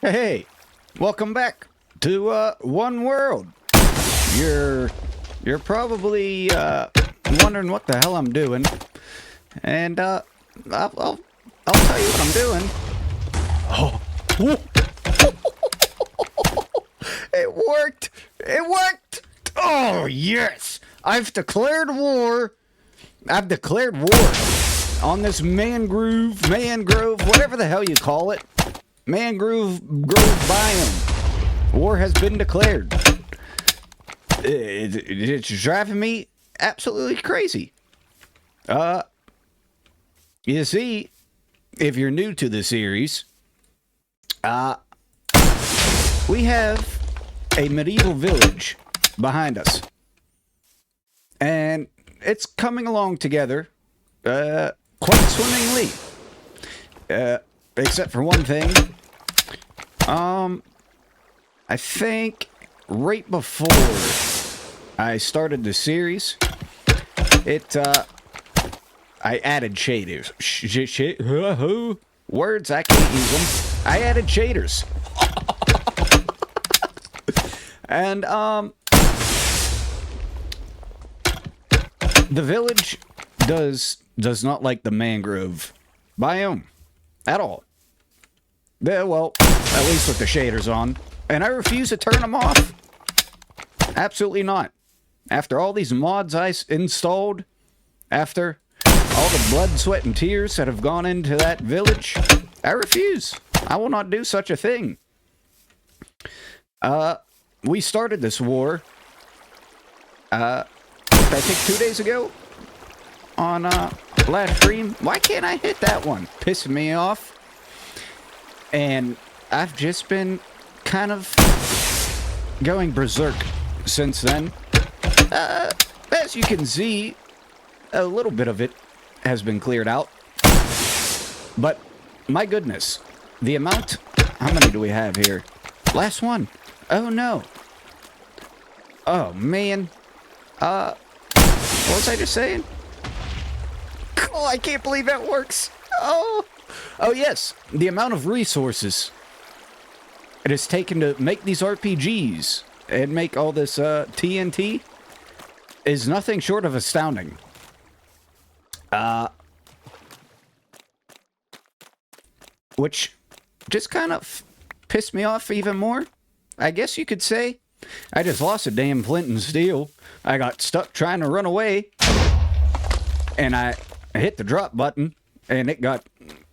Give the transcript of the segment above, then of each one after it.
Hey, welcome back to One World. You're probably wondering what the hell I'm doing, and I'll tell you what I'm doing. Oh, it worked! It worked! Oh yes, I've declared war. I've declared war on this mangrove, whatever the hell you call it. Mangrove biome. War has been declared. It's driving me absolutely crazy. You see, if you're new to the series, we have a medieval village behind us. And it's coming along together, quite swimmingly. Except for one thing. I think right before I started the series, I added shaders. Words, I can't use them. I added shaders. And, the village does not like the mangrove biome at all. Well, at least with the shaders on. And I refuse to turn them off. Absolutely not. After all these mods I installed, after all the blood, sweat, and tears that have gone into that village, I refuse. I will not do such a thing. We started this war, I think 2 days ago on last stream. Why can't I hit that one? Pissing me off. And I've just been kind of going berserk since then. As you can see, a little bit of it has been cleared out. But, my goodness, the amount... How many do we have here? Last one. Oh, no. Oh, man. What was I just saying? Oh, I can't believe that works. Oh, yes. The amount of resources it has taken to make these RPGs and make all this TNT is nothing short of astounding. Which just kind of pissed me off even more, I guess you could say. I just lost a damn flint and steel. I got stuck trying to run away, and I hit the drop button, and it got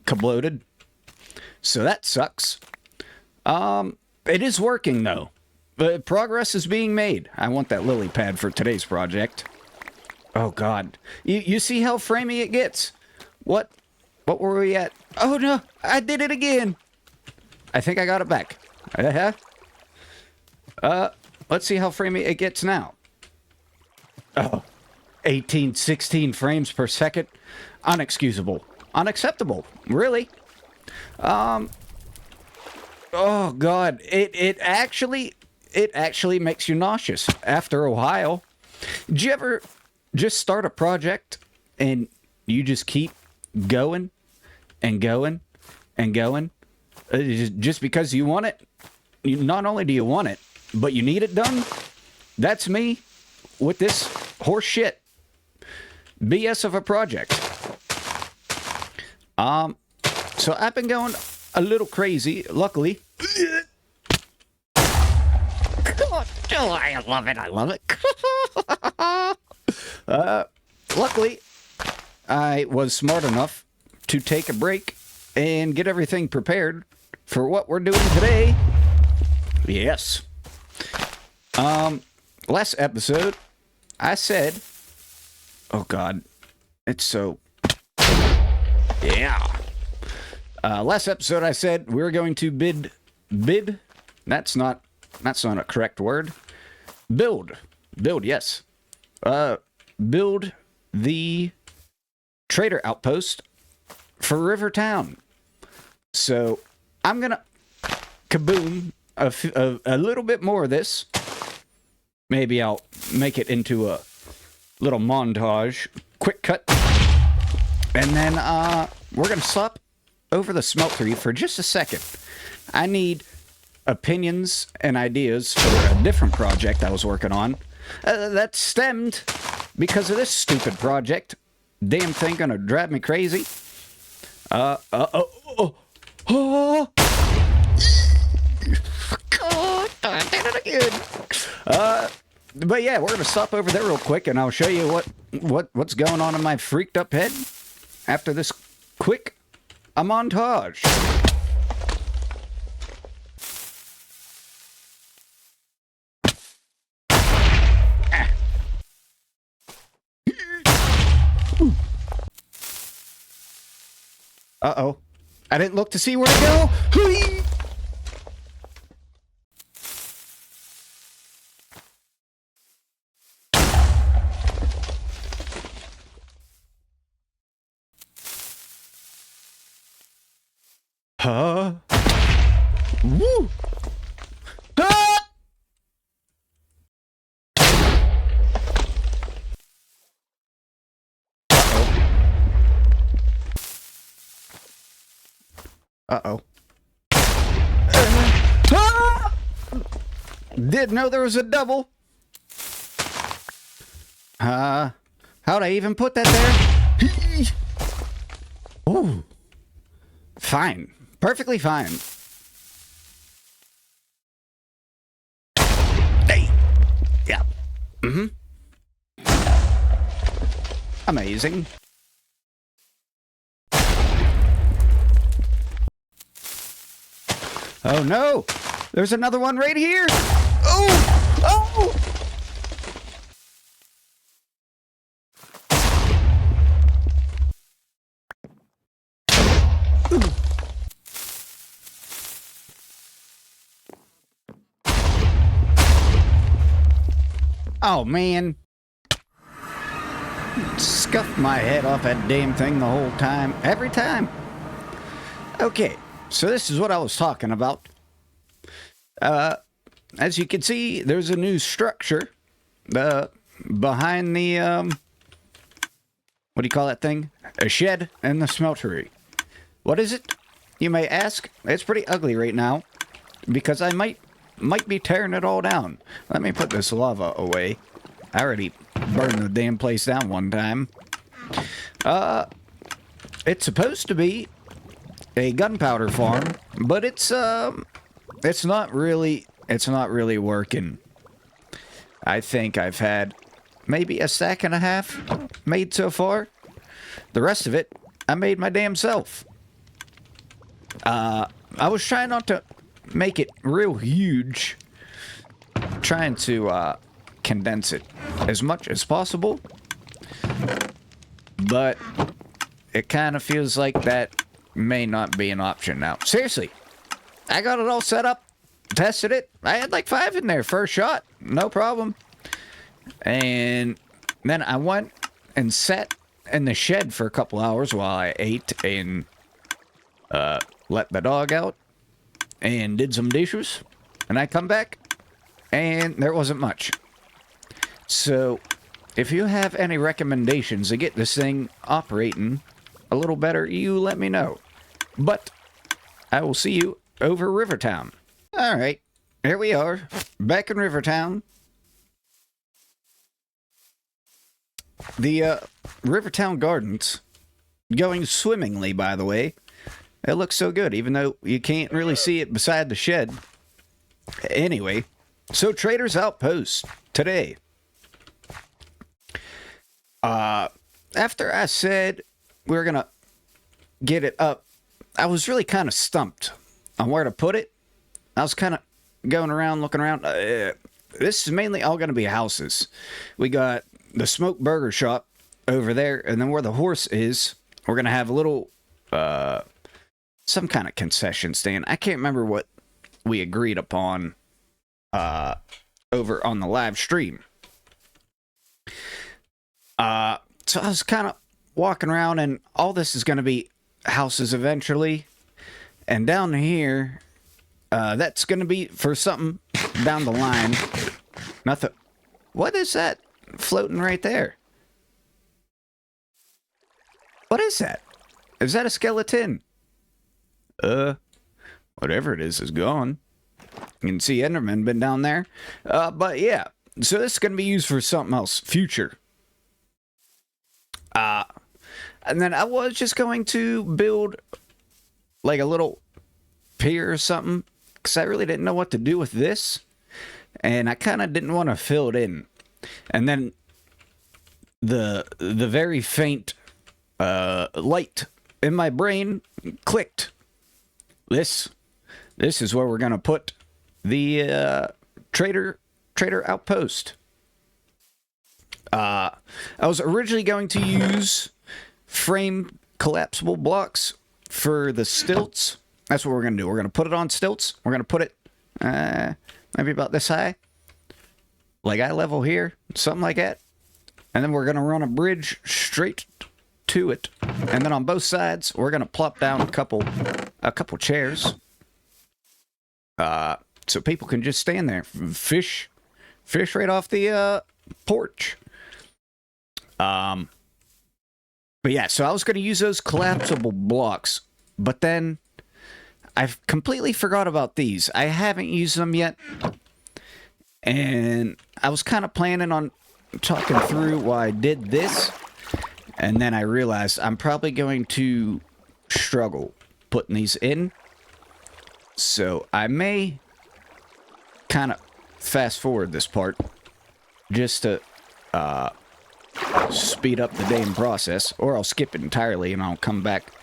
kablooted. So that sucks. It is working, though. But progress is being made. I want that lily pad for today's project. Oh, God. You see how framey it gets? What were we at? Oh, no. I did it again. I think I got it back. Let's see how framey it gets now. Oh, 18, 16 frames per second. Unexcusable. Unacceptable. Really. Oh, God. It actually makes you nauseous after a while. Did you ever just start a project and you just keep going and going and going just because you want it? Not only do you want it, but you need it done. That's me with this horse shit BS of a project. So I've been going a little crazy, luckily. Oh, I love it. I love it. Luckily, I was smart enough to take a break and get everything prepared for what we're doing today. Yes. Last episode, I said, oh God, it's so, yeah. Last episode, I said we were going to bid, that's not a correct word. Build, yes. Build the trader outpost for Rivertown. So, I'm gonna kaboom a little bit more of this. Maybe I'll make it into a little montage, quick cut. And then, we're gonna slap over the smeltery for just a second. I need opinions and ideas for a different project I was working on that stemmed because of this stupid project. Damn thing gonna drive me crazy. Oh, God, I did it again. But yeah, we're gonna stop over there real quick, and I'll show you what's going on in my freaked up head after this quick montage. Uh-oh. I didn't look to see where to go. Woo! Uh-oh. Didn't know there was a double. How'd I even put that there? Ooh. Fine. Perfectly fine. Hey. Yeah. Mm-hmm. Amazing. Oh no! There's another one right here! Oh! Oh! Oh man. Scuffed my head off that damn thing the whole time. Every time. Okay. So this is what I was talking about. As you can see, there's a new structure behind the, what do you call that thing? A shed and the smeltery. What is it, you may ask? It's pretty ugly right now, because I might be tearing it all down. Let me put this lava away. I already burned the damn place down one time. It's supposed to be a gunpowder farm, but it's not really working. I think I've had maybe a stack and a half made so far. The rest of it I made my damn self. I was trying not to make it real huge, trying to condense it as much as possible, but it kind of feels like that may not be an option now. Seriously, I got it all set up, tested it. I had like 5 in there first shot, no problem. And then I went and sat in the shed for a couple hours while I ate and let the dog out and did some dishes. And I come back and there wasn't much. So if you have any recommendations to get this thing operating a little better, you let me know. But I will see you over Rivertown. Alright, here we are, back in Rivertown. The Rivertown Gardens, going swimmingly, by the way. It looks so good, even though you can't really see it beside the shed. Anyway, so Trader's Outpost today. After I said we were gonna get it up, I was really kind of stumped on where to put it. I was kind of going around, looking around. This is mainly all going to be houses. We got the smoked burger shop over there, and then where the horse is, we're going to have a little, some kind of concession stand. I can't remember what we agreed upon over on the live stream. So I was kind of walking around, and all this is going to be houses eventually. And down here, that's going to be for something down the line. Nothing. What is that floating right there? What is that? Is that a skeleton? Whatever it is gone. You can see Enderman been down there. But yeah, so this is going to be used for something else, future. And then I was just going to build like a little pier or something, because I really didn't know what to do with this, and I kind of didn't want to fill it in. And then the very faint light in my brain clicked. This is where we're gonna put the trader outpost. I was originally going to use frame collapsible blocks for the stilts. That's what we're going to do. We're going to put it on stilts. We're going to put it maybe about this high. Like eye level here. Something like that. And then we're going to run a bridge straight to it. And then on both sides, we're going to plop down a couple chairs. So people can just stand there. Fish right off the porch. But yeah, so I was going to use those collapsible blocks, but then I've completely forgot about these. I haven't used them yet, and I was kind of planning on talking through why I did this, and then I realized I'm probably going to struggle putting these in, so I may kind of fast forward this part just to speed up the damn process, or I'll skip it entirely and I'll come back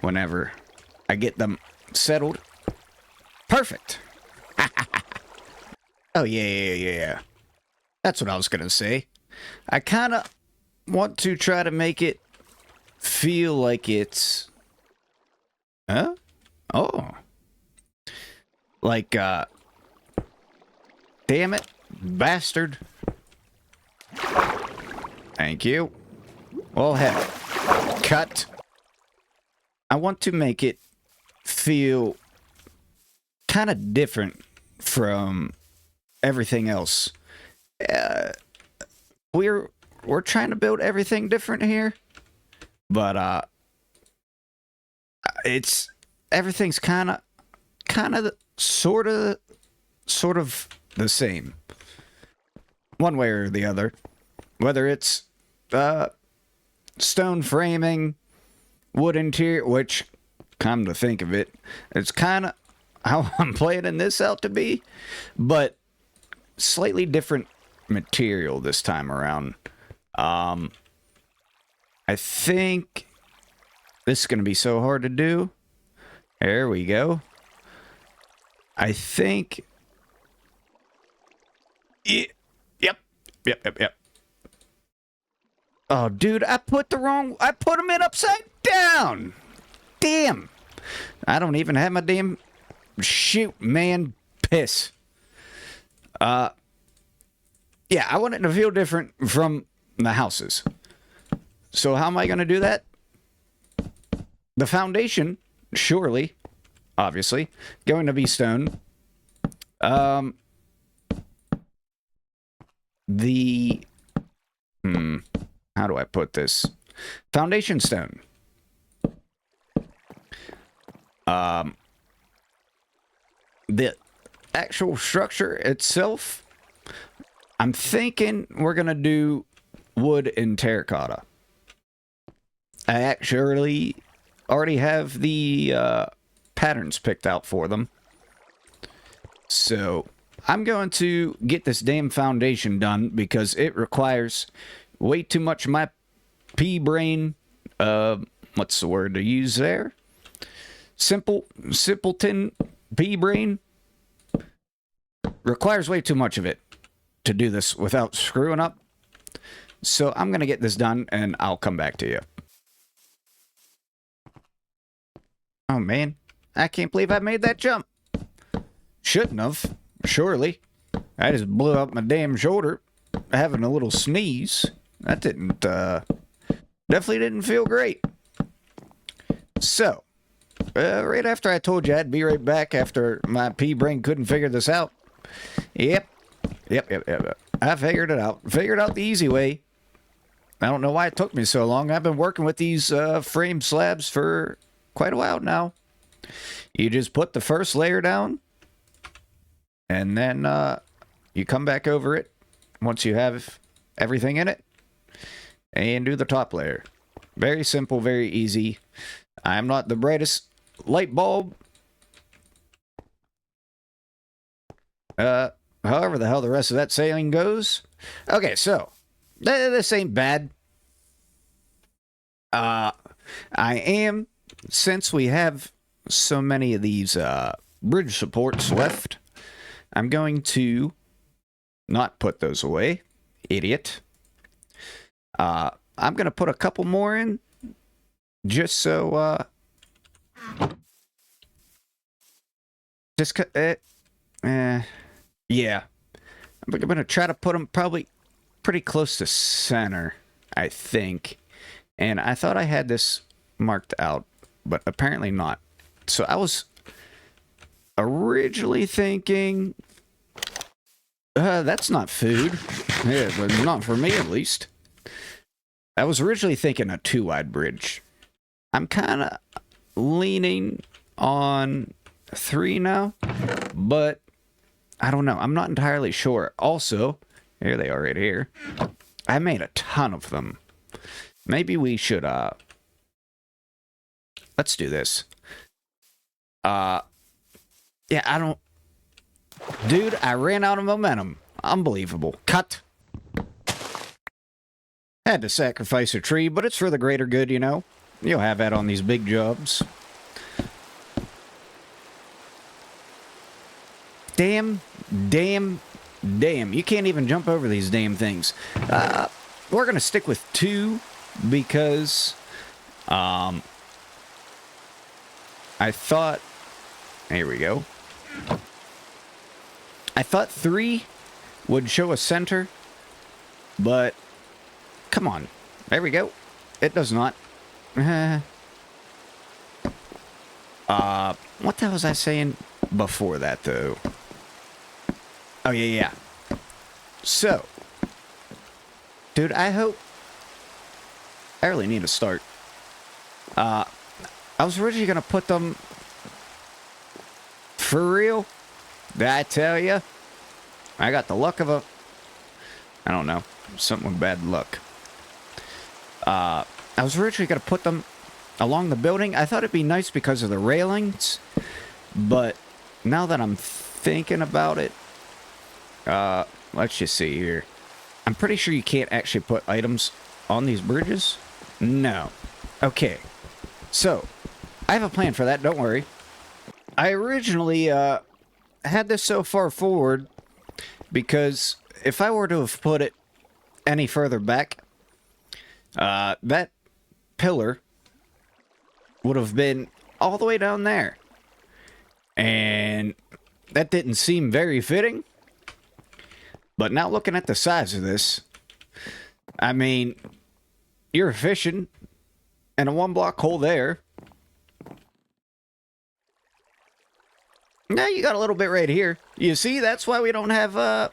whenever I get them settled. Perfect. Oh yeah. That's what I was gonna say. I kind of want to try to make it feel like it's like damn it, bastard. Thank you. Well, hell. Cut. I want to make it feel kind of different from everything else. We're trying to build everything different here, but everything's kind of sort of the same, one way or the other. Whether it's stone framing, wood interior, which, come to think of it, it's kind of how I'm planning this out to be, but slightly different material this time around. I think this is going to be so hard to do. There we go. I think... Yep. Oh, dude, I put them in upside down. Damn. I don't even have my damn... Shoot, man. Piss. Yeah, I want it to feel different from the houses. So how am I going to do that? The foundation, surely, obviously, going to be stone. How do I put this? Foundation stone. The actual structure itself, I'm thinking we're going to do wood and terracotta. I actually already have the patterns picked out for them. So I'm going to get this damn foundation done because it requires way too much of my pea-brain, what's the word to use there? Simpleton pea-brain. Requires way too much of it to do this without screwing up. So I'm going to get this done and I'll come back to you. Oh man, I can't believe I made that jump. Shouldn't have, surely. I just blew up my damn shoulder having a little sneeze. That didn't, definitely didn't feel great. So, right after I told you I'd be right back after my pea-brain couldn't figure this out. Yep. I figured it out. Figured out the easy way. I don't know why it took me so long. I've been working with these frame slabs for quite a while now. You just put the first layer down, and then you come back over it once you have everything in it, and do the top layer. Very simple, very easy. I'm not the brightest light bulb. However the hell the rest of that saying goes. Okay, so this ain't bad. I am, since we have so many of these bridge supports left, I'm going to not put those away. Idiot. I'm going to put a couple more in, just so, yeah. I'm going to try to put them probably pretty close to center, I think. And I thought I had this marked out, but apparently not. So I was originally thinking, that's not food. Yeah, but not for me, at least. I was originally thinking a 2-wide bridge. I'm kind of leaning on 3 now, but I don't know. I'm not entirely sure. Also, here they are right here. I made a ton of them. Maybe we should, let's do this. Yeah, I don't... Dude, I ran out of momentum. Unbelievable. Cut. Had to sacrifice a tree, but it's for the greater good, you know. You'll have that on these big jobs. Damn. You can't even jump over these damn things. We're going to stick with 2 because I thought... Here we go. I thought 3 would show a center, but come on. There we go. It does not. What the hell was I saying before that, though? Oh, yeah. So, dude, I hope... I really need to start. I was originally going to put them... For real? Did I tell you? I got the luck of a... I don't know. Something with bad luck. I was originally going to put them along the building. I thought it'd be nice because of the railings. But now that I'm thinking about it... let's just see here. I'm pretty sure you can't actually put items on these bridges. No. Okay. So, I have a plan for that. Don't worry. I originally, had this so far forward because if I were to have put it any further back, that pillar would have been all the way down there. And that didn't seem very fitting. But now looking at the size of this, I mean, you're efficient, and a 1-block hole there. Now you got a little bit right here. You see, that's why we don't have a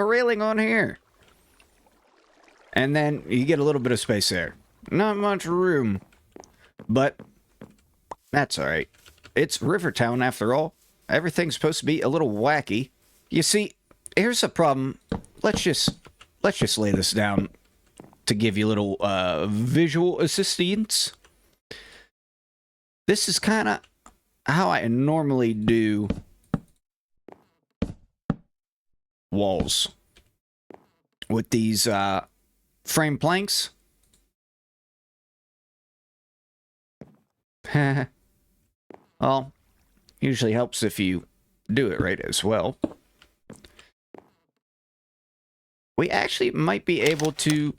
railing on here. And then you get a little bit of space there. Not much room, but that's all right. It's Rivertown after all. Everything's supposed to be a little wacky. You see, here's a problem. Let's just lay this down to give you a little visual assistance. This is kind of how I normally do walls with these frame planks. Well, usually helps if you do it right as well. We actually might be able to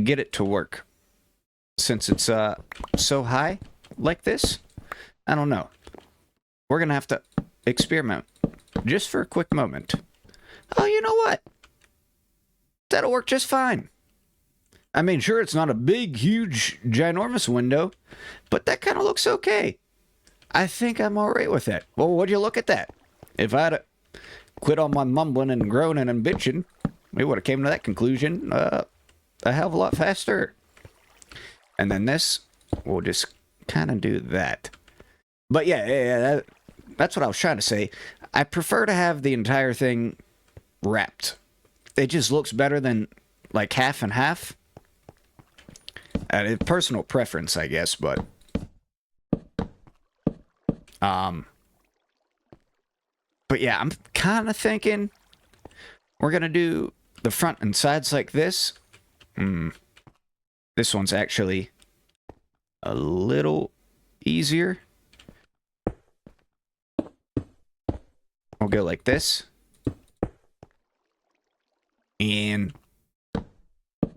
get it to work since it's so high like this. I don't know. We're going to have to experiment just for a quick moment. Oh, you know what? That'll work just fine. I mean, sure, it's not a big, huge, ginormous window, but that kind of looks okay. I think I'm all right with that. Well, would you look at that? If I'd quit all my mumbling and groaning and bitching, we would have came to that conclusion a hell of a lot faster. And then this, we'll just kind of do that. But yeah, that's what I was trying to say. I prefer to have the entire thing wrapped. It just looks better than like half and half. Personal preference, I guess, but yeah, I'm kind of thinking we're gonna do the front and sides like this. This one's actually a little easier. I'll go like this. And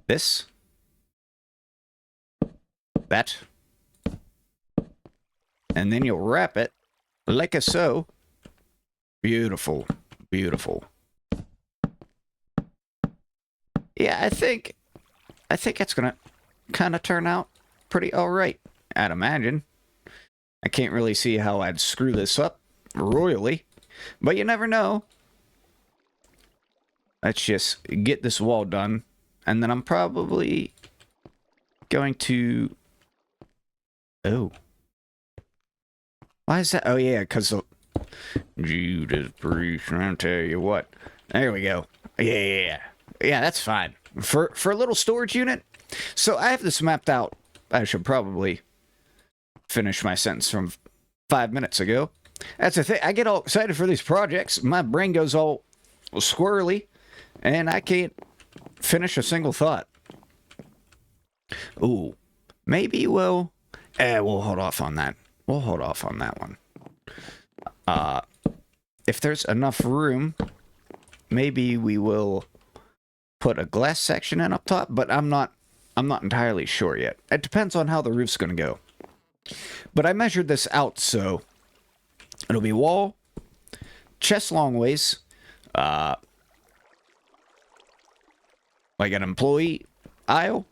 this. That. And then you'll wrap it like so. Beautiful. Beautiful. Yeah, I think it's gonna kind of turn out pretty alright, I'd imagine. I can't really see how I'd screw this up royally, but you never know. Let's just get this wall done, and then I'm probably going to... Oh. Why is that? Oh, yeah, because the... Judas Priest, I'll tell you what. There we go. Yeah, that's fine. For a little storage unit. So I have this mapped out. I should probably finish my sentence from 5 minutes ago. That's the thing. I get all excited for these projects. My brain goes all squirrely, and I can't finish a single thought. Ooh, maybe we'll hold off on that. We'll hold off on that one. If there's enough room, maybe we will put a glass section in up top, but I'm not entirely sure yet. It depends on how the roof's going to go. But I measured this out, so it'll be wall, chest long ways, like an employee aisle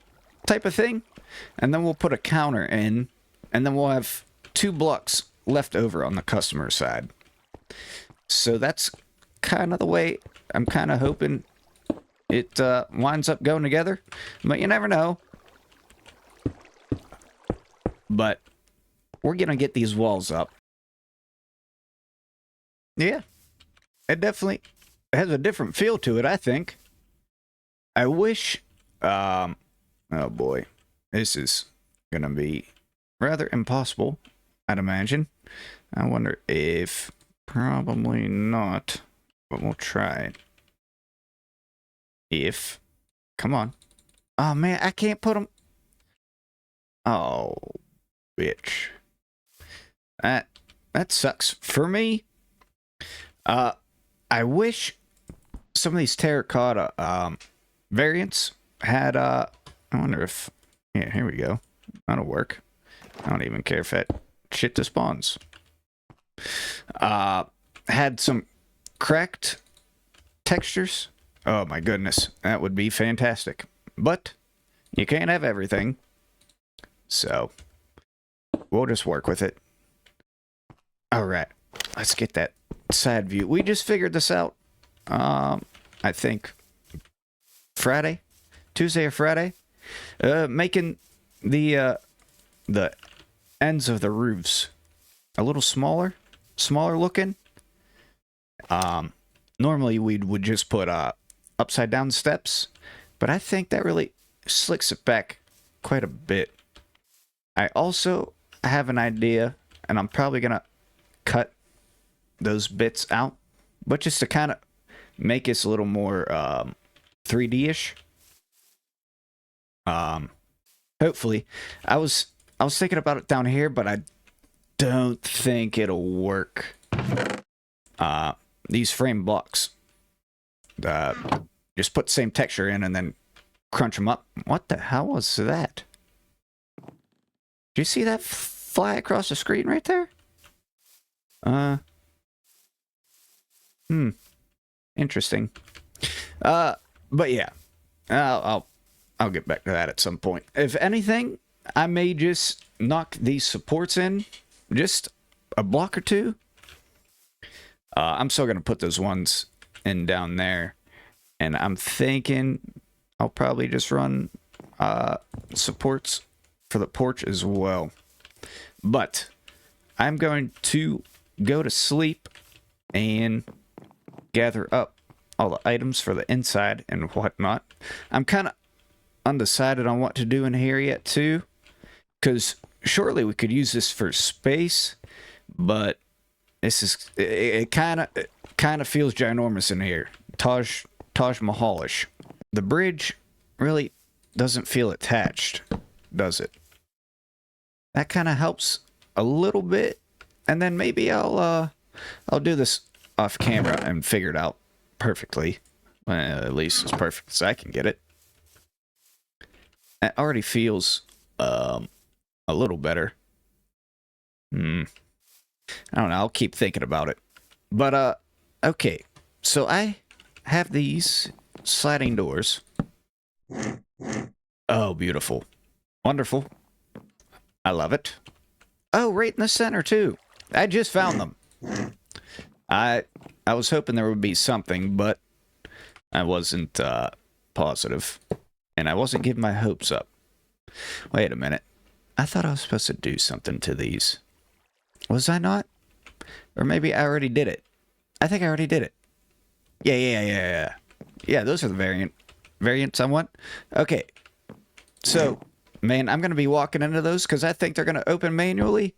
type of thing, and then we'll put a counter in, and then we'll have 2 blocks left over on the customer side. So that's kind of the way I'm kind of hoping it winds up going together, but you never know. But we're gonna get these walls up. Yeah, it definitely has a different feel to it, I think. I wish, oh boy, this is gonna be rather impossible, I'd imagine. I wonder if, probably not, but we'll try it. Come on. Oh man, I can't put them. Oh, bitch. That sucks for me. I wish some of these terracotta variants had I wonder if, yeah, here we go. That'll work. I don't even care if that shit despawns. Had some cracked textures. Oh my goodness, that would be fantastic. But you can't have everything, so we'll just work with it. All right, let's get that side view. We just figured this out. I think Tuesday or Friday. Making the ends of the roofs a little smaller looking. Normally we would just put upside down steps, but I think that really slicks it back quite a bit. I also have an idea, and I'm probably gonna cut those bits out, but just to kind of make this a little more 3D-ish. Hopefully, I was thinking about it down here, but I don't think it'll work. These frame blocks, just put the same texture in and then crunch them up. What the hell was that? Do you see that fly across the screen right there? Interesting. But yeah, I'll get back to that at some point. If anything, I may just knock these supports in just a block or two. I'm still gonna put those ones in down there, and I'm thinking I'll probably just run supports for the porch as well. But I'm going to go to sleep and gather up all the items for the inside and whatnot. I'm kind of undecided on what to do in here yet, too. Because surely we could use this for space, but this is... It kind of feels ginormous in here. Taj Mahalish. The bridge really doesn't feel attached, does it? That kind of helps a little bit, and then maybe I'll do this off camera and figure it out perfectly. At least as perfect as I can get it. It already feels a little better. I don't know. I'll keep thinking about it. But okay. So I have these sliding doors. Oh, beautiful. Wonderful. I love it. Oh, right in the center, too. I just found them. I was hoping there would be something, but I wasn't positive. And I wasn't giving my hopes up. Wait a minute. I thought I was supposed to do something to these. Was I not? Or maybe I already did it. I think I already did it. Yeah. Yeah, those are the variants I want. Okay. So, man, I'm going to be walking into those because I think they're going to open manually.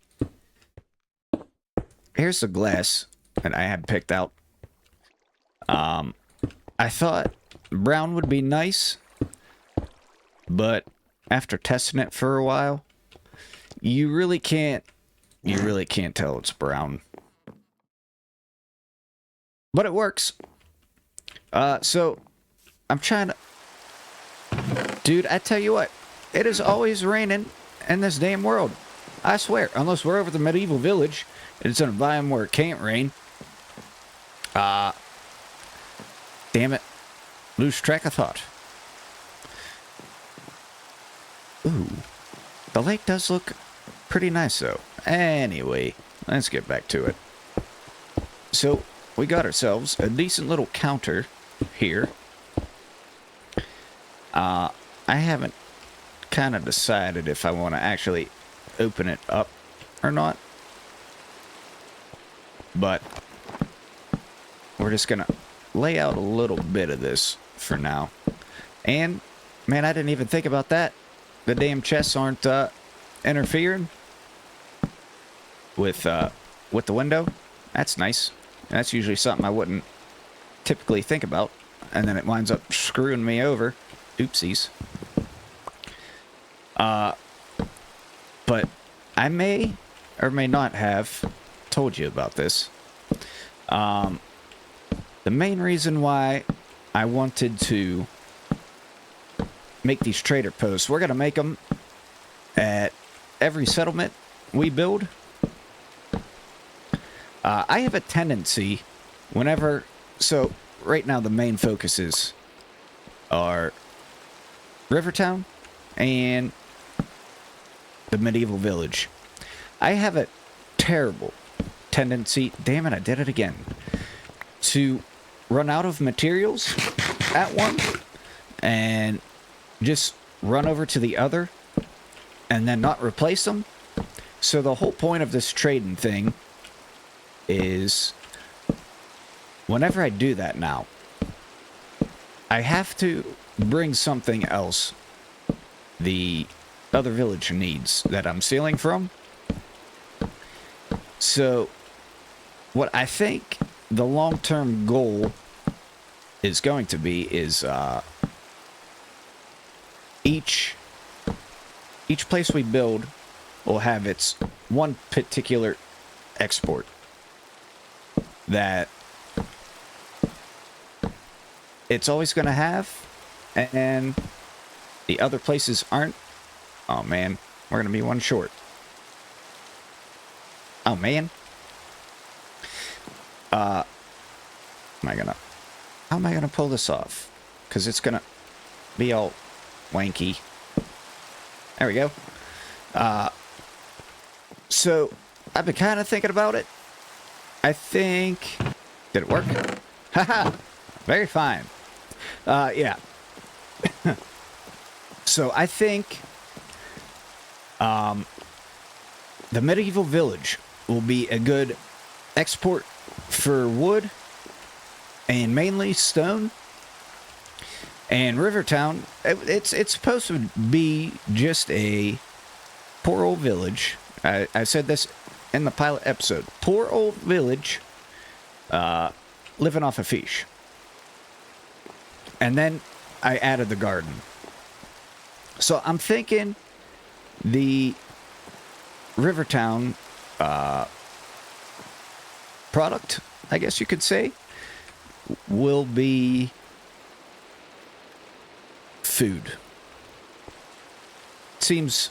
Here's the glass that I had picked out. I thought brown would be nice, but after testing it for a while, you really can't tell it's brown. But it works. So I'm trying to... Dude, I tell you what, it is always raining in this damn world. I swear, unless we're over the medieval village, it's in a biome where it can't rain. Damn it. Lose track of thought. Ooh. The lake does look pretty nice, though. Anyway, let's get back to it. So, we got ourselves a decent little counter here. I haven't kind of decided if I want to actually open it up or not. But we're just going to lay out a little bit of this for now. And, man, I didn't even think about that. The damn chests aren't interfering with the window. That's nice. That's usually something I wouldn't typically think about. And then it winds up screwing me over. Oopsies. But I may or may not have told you about this. The main reason why I wanted to make these trader posts, we're going to make them at every settlement we build. I have a tendency whenever... So, right now the main focuses are Rivertown and the medieval village. I have a terrible tendency... Damn it, I did it again. To run out of materials at one and just run over to the other and then not replace them. So the whole point of this trading thing is whenever I do that now, I have to bring something else the other village needs that I'm stealing from. So what I think the long-term goal is going to be is each place we build will have its one particular export that it's always going to have, and the other places aren't. Oh man, we're going to be one short. Oh man. How am I gonna pull this off? Because it's gonna be all wanky. There we go. So I've been kind of thinking about it. I think... Did it work? Haha! Very fine. Yeah. So I think the medieval village will be a good export for wood and mainly stone. And Rivertown, it's supposed to be just a poor old village. I said this in the pilot episode. Poor old village, living off of fish. And then I added the garden. So I'm thinking the Rivertown product, I guess you could say, will be food. Seems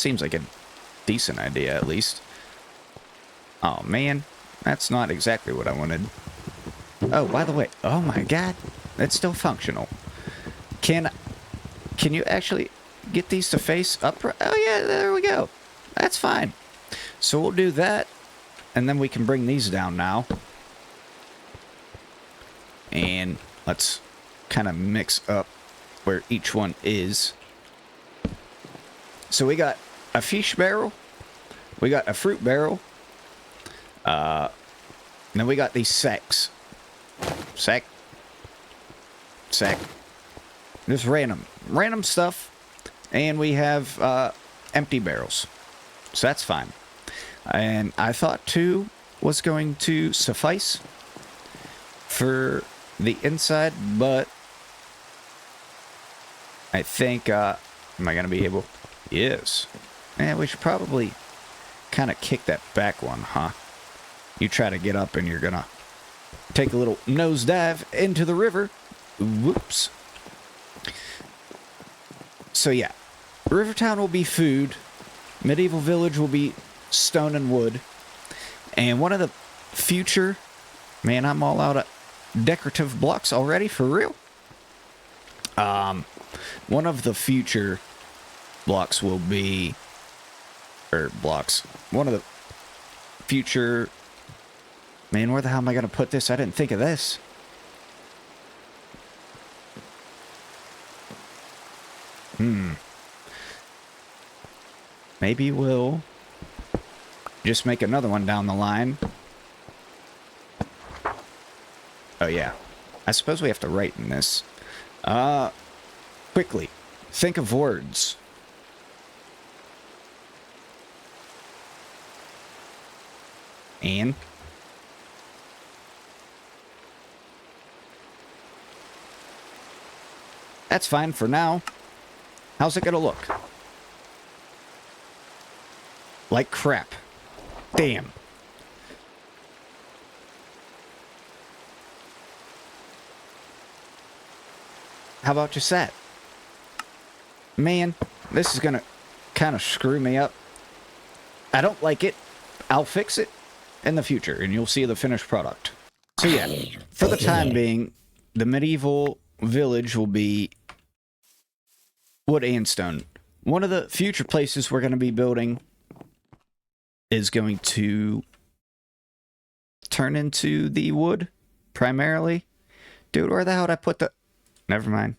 like a decent idea, at least. Oh man, that's not exactly what I wanted. Oh, by the way, oh my god, that's still functional. Can you actually get these to face upright? Oh yeah, there we go. That's fine. So we'll do that, and then we can bring these down now. And let's kind of mix up where each one is. So we got a fish barrel, we got a fruit barrel, and then we got these sacks. Sack. Just random stuff. And we have empty barrels. So that's fine. And I thought 2 was going to suffice for the inside, but I think, am I going to be able? Yes. Man, we should probably kind of kick that back one, huh? You try to get up and you're going to take a little nosedive into the river. Whoops. So yeah, Rivertown will be food. Medieval Village will be stone and wood. And one of the future... Man, I'm all out of decorative blocks already, for real. One of the future blocks will be... One of the future... Man, where the hell am I going to put this? I didn't think of this. Maybe we'll just make another one down the line. Oh, yeah. I suppose we have to write in this. Quickly. Think of words. And... That's fine for now. How's it gonna look? Like crap. Damn. How about just that? Man, this is gonna kind of screw me up. I don't like it. I'll fix it in the future, and you'll see the finished product. So yeah, for the time being, the medieval village will be wood and stone. One of the future places we're going to be building is going to turn into the wood, primarily. Dude, where the hell did I put the... Never mind.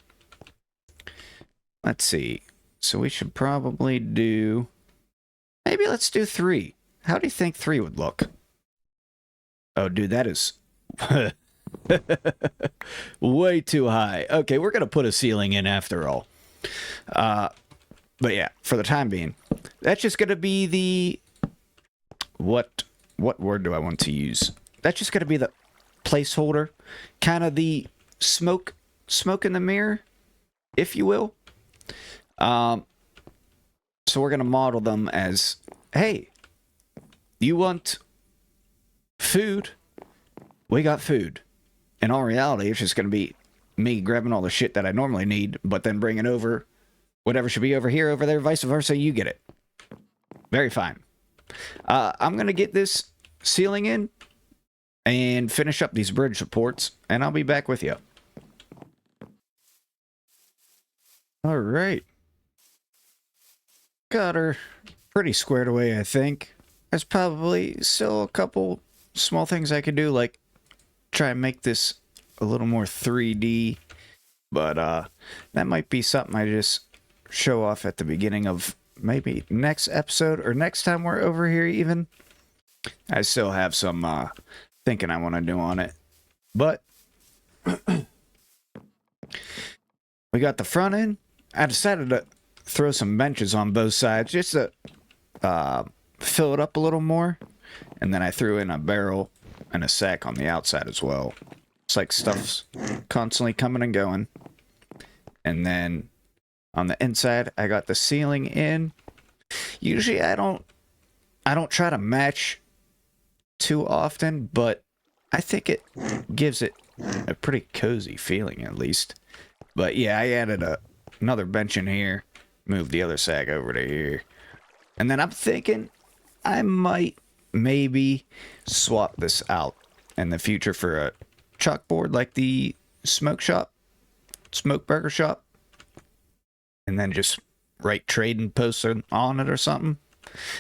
Let's see. So we should probably do... Maybe let's do 3. How do you think 3 would look? Oh, dude, that is... way too high. Okay, we're going to put a ceiling in after all. But yeah, for the time being, that's just going to be the... What word do I want to use? That's just going to be the placeholder. Kind of the smoke in the mirror, if you will. So we're going to model them as, hey, you want food? We got food. In all reality, it's just going to be me grabbing all the shit that I normally need, but then bringing over whatever should be over here, over there, vice versa, you get it. Very fine. I'm going to get this ceiling in and finish up these bridge supports, and I'll be back with you. All right. Got her pretty squared away, I think. There's probably still a couple small things I could do, like try and make this a little more 3D, but that might be something I just show off at the beginning of maybe next episode or next time we're over here even. I still have some thinking I want to do on it. But we got the front end. I decided to throw some benches on both sides just to fill it up a little more. And then I threw in a barrel and a sack on the outside as well. It's like stuff's constantly coming and going. And then on the inside, I got the ceiling in. Usually I don't try to match too often, but I think it gives it a pretty cozy feeling at least. But yeah, I added another bench in here, moved the other sack over to here. And then I'm thinking I might maybe swap this out in the future for a chalkboard like the smoke burger shop. And then just write trading posts on it or something.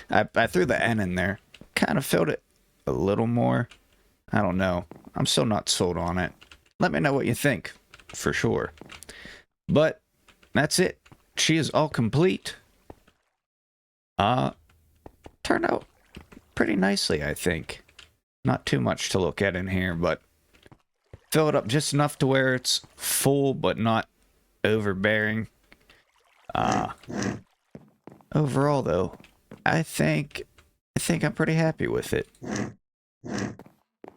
I threw the N in there. Kind of filled it a little more. I don't know. I'm still not sold on it. Let me know what you think, for sure. But that's it. She is all complete. Turned out pretty nicely, I think. Not too much to look at in here, but fill it up just enough to where it's full, but not overbearing. Overall, though, I think I'm pretty happy with it.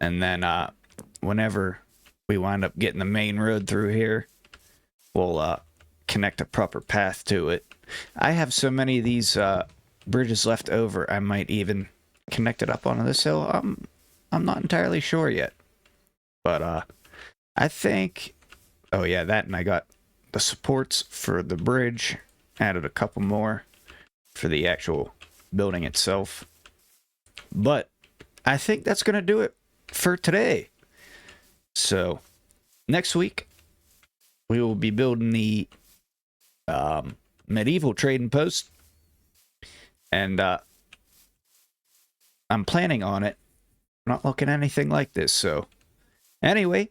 And then, whenever we wind up getting the main road through here, we'll, connect a proper path to it. I have so many of these, bridges left over, I might even connect it up onto this hill. I'm not entirely sure yet. But, I think... Oh, yeah, that, and I got the supports for the bridge. Added a couple more for the actual building itself. But I think that's going to do it for today. So, next week, we will be building the medieval trading post. And I'm planning on it. Not looking anything like this. So, anyway,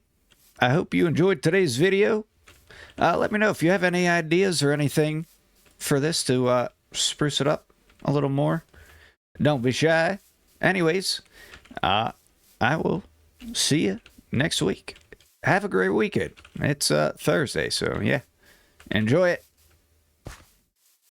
I hope you enjoyed today's video. Let me know if you have any ideas or anything for this to spruce it up a little more. Don't be shy. Anyways, I will see you next week. Have a great weekend. It's Thursday, so yeah. Enjoy it.